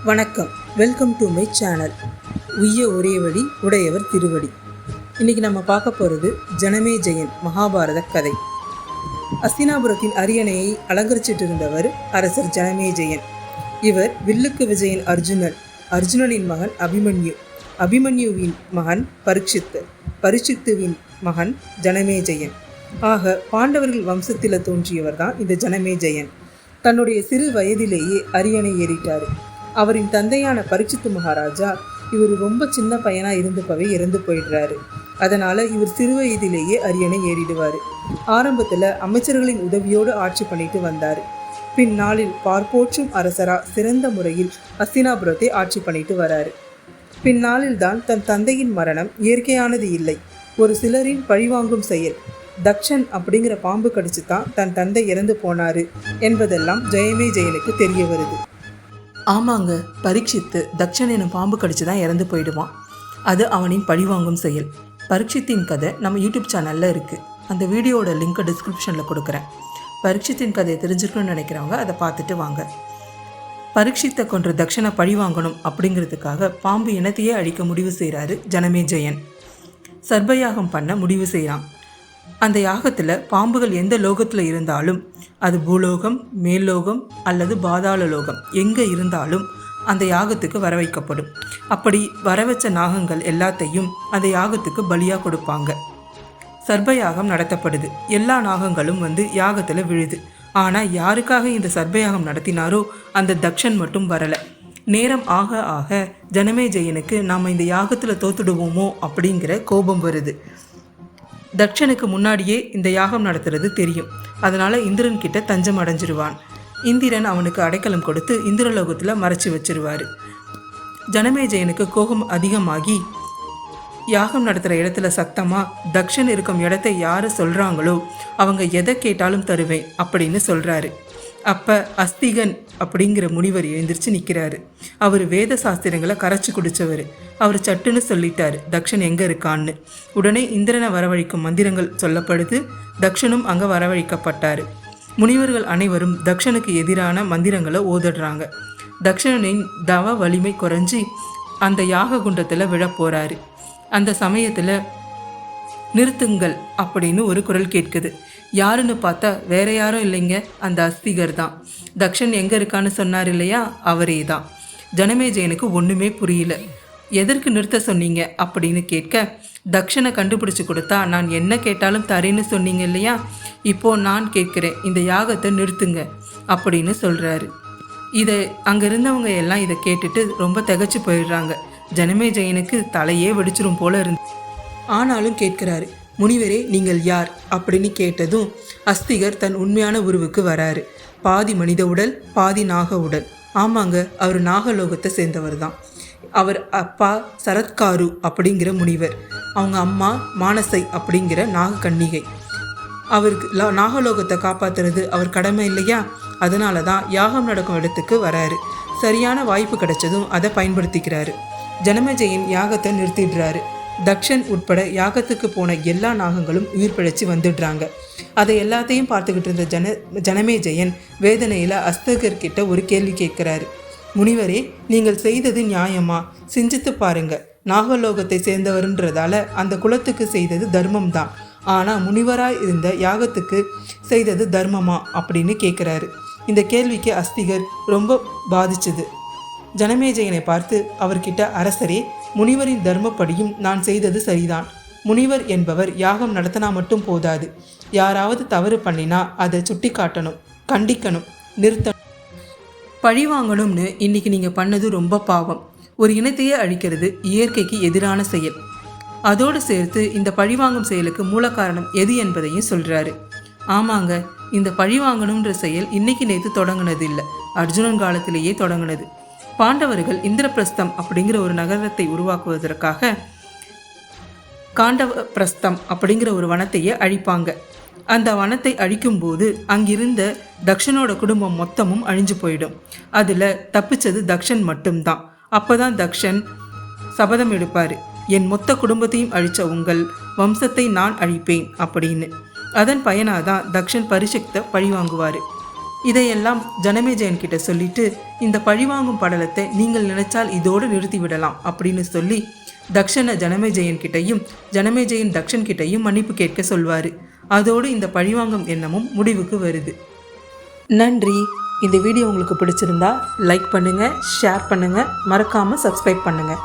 வணக்கம், welcome to my channel. உய்ய ஒரே வழி உடையவர் திருவடி. இன்றைக்கி நம்ம பார்க்க போகிறது ஜனமே ஜெயன் மகாபாரத கதை. அஸ்தினாபுரத்தின் அரியணையை அலங்கரிச்சிட்டு இருந்தவர் அரசர் ஜனமே ஜெயன். இவர் வில்லுக்கு விஜயன் அர்ஜுனன், அர்ஜுனனின் மகன் அபிமன்யு, அபிமன்யுவின் மகன் பரீட்சித்து, பரீட்சித்துவின் மகன் ஜனமே ஜெயன். ஆக பாண்டவர்கள் வம்சத்தில் தோன்றியவர் தான் இந்த ஜனமே ஜெயன். தன்னுடைய சிறு வயதிலேயே அரியணை ஏறிட்டார். அவரின் தந்தையான பரீட்சித்து மகாராஜா இவர் ரொம்ப சின்ன பையனாக இருந்தப்பவே இறந்து போயிடுறாரு. அதனால் இவர் சிறு வயதிலேயே அரியணை ஏறிடுவார். ஆரம்பத்தில் அமைச்சர்களின் உதவியோடு ஆட்சி பண்ணிட்டு வந்தார். பின் நாளில் பார்ப்போற்றும் அரசராக சிறந்த முறையில் அஸ்தினாபுரத்தை ஆட்சி பண்ணிட்டு வராரு. பின்னாளில் தான் தன் தந்தையின் மரணம் இயற்கையானது இல்லை, ஒரு சிலரின் பழிவாங்கும் செயல். தக்ஷன் அப்படிங்கிற பாம்பு கடிச்சு தான் தன் தந்தை இறந்து போனாரு என்பதெல்லாம் ஜெயமே ஜெயனுக்கு தெரிய வருது. ஆமாங்க, பரீட்சித்து தக்ஷன் எனும் பாம்பு கடிச்சு தான் இறந்து போயிடுவான். அது அவனின் பழிவாங்கும் செயல். பரீட்சித்தின் கதை நம்ம யூடியூப் சேனலில் இருக்குது. அந்த வீடியோட லிங்க்கை டிஸ்கிரிப்ஷனில் கொடுக்குறேன். பரீட்சித்தின் கதையை தெரிஞ்சுக்கணும்னு நினைக்கிறவங்க அதை பார்த்துட்டு வாங்க. பரீட்சித்தை கொன்ற தக்ஷனை பழி வாங்கணும் அப்படிங்கிறதுக்காக பாம்பு இனத்தையே அழிக்க முடிவு செய்கிறாரு ஜனமே ஜெயன். சர்பயாகம் பண்ண முடிவு செய்கிறான். அந்த யாகத்தில் பாம்புகள் எந்த லோகத்தில் இருந்தாலும், அது பூலோகம், மேல்லோகம் அல்லது பாதாள லோகம் எங்கே இருந்தாலும் அந்த யாகத்துக்கு வர வைக்கப்படும். அப்படி வர வச்ச நாகங்கள் எல்லாத்தையும் அந்த யாகத்துக்கு பலியாக கொடுப்பாங்க. சர்பயாகம் நடத்தப்படுது. எல்லா நாகங்களும் வந்து யாகத்தில் விழுது. ஆனால் யாருக்காக இந்த சர்பயாகம் நடத்தினாரோ அந்த தக்ஷன் மட்டும் வரலை. நேரம் ஆக ஆக ஜனமே ஜெயனுக்கு நாம் இந்த யாகத்தில் தோத்துடுவோமோ அப்படிங்கிற கோபம் வருது. தக்ஷனுக்கு முன்னாடியே இந்த யாகம் நடத்துறது தெரியும். அதனால் இந்திரன் கிட்ட தஞ்சம் அடைஞ்சிருவான். இந்திரன் அவனுக்கு அடைக்கலம் கொடுத்து இந்திரலோகத்தில் மறைச்சி வச்சிருவார். ஜனமே ஜெயனுக்கு கோபம் அதிகமாகி யாகம் நடத்துகிற இடத்துல சத்தமாக தக்ஷன் இருக்கும் இடத்தை யார் சொல்கிறாங்களோ அவங்க எதை கேட்டாலும் தருவேன் அப்படின்னு சொல்கிறாரு. அப்போ அஸ்திகன் அப்படிங்கிற முனிவர் எழுந்திரிச்சு நிற்கிறாரு. அவர் வேத சாஸ்திரங்களை கரைச்சி குடித்தவர். அவர் சட்டுன்னு சொல்லிட்டார் தக்ஷன் எங்கே இருக்கான்னு. உடனே இந்திரனை வரவழைக்கும் மந்திரங்கள் சொல்லப்படுது. தக்ஷனும் அங்கே வரவழைக்கப்பட்டார். முனிவர்கள் அனைவரும் தக்ஷனுக்கு எதிரான மந்திரங்களை ஓதிடுறாங்க. தக்ஷனின் தவ வலிமை குறைஞ்சி அந்த யாக குண்டத்தில் விழ போகிறாரு. அந்த சமயத்தில் நிறுத்துங்கள் அப்படின்னு ஒரு குரல் கேட்குது. யாருன்னு பார்த்தா வேற யாரும் இல்லைங்க, அந்த அஸ்திகர் தான். தக்ஷன் எங்கே இருக்கான்னு சொன்னார் இல்லையா, அவரே தான். ஜனமே ஜெயனுக்கு ஒன்றுமே புரியல. எதற்கு நிறுத்த சொன்னீங்க அப்படின்னு கேட்க, தக்ஷனை கண்டுபிடிச்சி கொடுத்தா நான் என்ன கேட்டாலும் தரேன்னு சொன்னீங்க இல்லையா, இப்போது நான் கேட்குறேன், இந்த யாகத்தை நிறுத்துங்க அப்படின்னு சொல்கிறாரு. இதை அங்கே இருந்தவங்க எல்லாம் இதை கேட்டுட்டு ரொம்ப திகச்சு போயிடுறாங்க. ஜனமே ஜெயனுக்கு தலையே வெடிச்சிரும் போல இருந்து. ஆனாலும் கேட்குறாரு, முனிவரே நீங்கள் யார் அப்படின்னு கேட்டதும் அஸ்திகர் தன் உண்மையான உருவுக்கு வராரு. பாதி மனித உடல், பாதி நாக உடல். ஆமாங்க, அவர் நாகலோகத்தை சேர்ந்தவர் தான். அவர் அப்பா சரத்காரு அப்படிங்கிற முனிவர், அவங்க அம்மா மானசை அப்படிங்கிற நாகக்கன்னிகை. அவருக்கு நாகலோகத்தை காப்பாற்றுறது அவர் கடமை இல்லையா, அதனால தான் யாகம் நடக்கும் இடத்துக்கு வராரு. சரியான வாய்ப்பு கிடைச்சதும் அதை பயன்படுத்திக்கிறாரு. ஜனமேஜயன் யாகத்தை நிறுத்திடுறாரு. தக்ஷன் உட்பட யாகத்துக்கு போன எல்லா நாகங்களும் உயிர் பிழைச்சி வந்துடுறாங்க. அதை எல்லாத்தையும் பார்த்துக்கிட்டு இருந்த ஜனமே ஜெயன் வேதனையில் அஸ்தகர்கிட்ட ஒரு கேள்வி கேட்குறாரு. முனிவரே, நீங்கள் செய்தது நியாயமா? சிந்தித்து பாருங்க. நாகலோகத்தை சேர்ந்தவர்ன்றதால அந்த குலத்துக்கு செய்தது தர்மம் தான். ஆனால் முனிவராய் இருந்த யாகத்துக்கு செய்தது தர்மமா அப்படின்னு கேட்குறாரு. இந்த கேள்விக்கு அஸ்திகர் ரொம்ப பாதிச்சது. ஜனமேஜயனை பார்த்து அவர்கிட்ட, அரசரே, முனிவரின் தர்மப்படியும் நான் செய்தது சரிதான். முனிவர் என்பவர் யாகம் நடத்தினா மட்டும் போதாது, யாராவது தவறு பண்ணினா அதை சுட்டி காட்டணும், கண்டிக்கணும், நிறுத்தணும். பழி வாங்கணும்னு இன்னைக்கு நீங்கள் பண்ணது ரொம்ப பாவம். ஒரு இனத்தையே அழிக்கிறது இயற்கைக்கு எதிரான செயல். அதோடு சேர்த்து இந்த பழிவாங்கும் செயலுக்கு மூல காரணம் எது என்பதையும் சொல்கிறாரு. ஆமாங்க, இந்த பழி வாங்கணுன்ற செயல் இன்னைக்கு நேற்று தொடங்கினது இல்லை, அர்ஜுனன் காலத்திலேயே தொடங்கினது. பாண்டவர்கள் இந்திரபிரஸ்தம் அப்படிங்கிற ஒரு நகரத்தை உருவாக்குவதற்காக காண்டவ பிரஸ்தம் அப்படிங்கிற ஒரு வனத்தையே அழிப்பாங்க. அந்த வனத்தை அழிக்கும்போது அங்கிருந்த தக்ஷனோட குடும்பம் மொத்தமும் அழிஞ்சு போயிடும். அதில் தப்பிச்சது தக்ஷன் மட்டும்தான். அப்போ தான் தக்ஷன் சபதம் எடுப்பார், என் மொத்த குடும்பத்தையும் அழித்த உங்கள் வம்சத்தை நான் அழிப்பேன் அப்படின்னு. அதன் பயனாக தான் தக்ஷன் பரிசக்தை பழி வாங்குவார். இதையெல்லாம் ஜனமேஜயன் கிட்ட சொல்லிட்டு இந்த பழிவாங்கும் படலத்தை நீங்கள் நினைச்சால் இதோடு நிறுத்திவிடலாம் அப்படின்னு சொல்லி தக்ஷனை ஜனமேஜயன் கிட்டையும் ஜனமேஜயன் தக்ஷன் கிட்டையும் மன்னிப்பு கேட்க சொல்வார். அதோடு இந்த பழிவாங்கும் எண்ணமும் முடிவுக்கு வருது. நன்றி. இந்த வீடியோ உங்களுக்கு பிடிச்சிருந்தா லைக் பண்ணுங்கள், ஷேர் பண்ணுங்கள், மறக்காமல் சப்ஸ்கிரைப் பண்ணுங்கள்.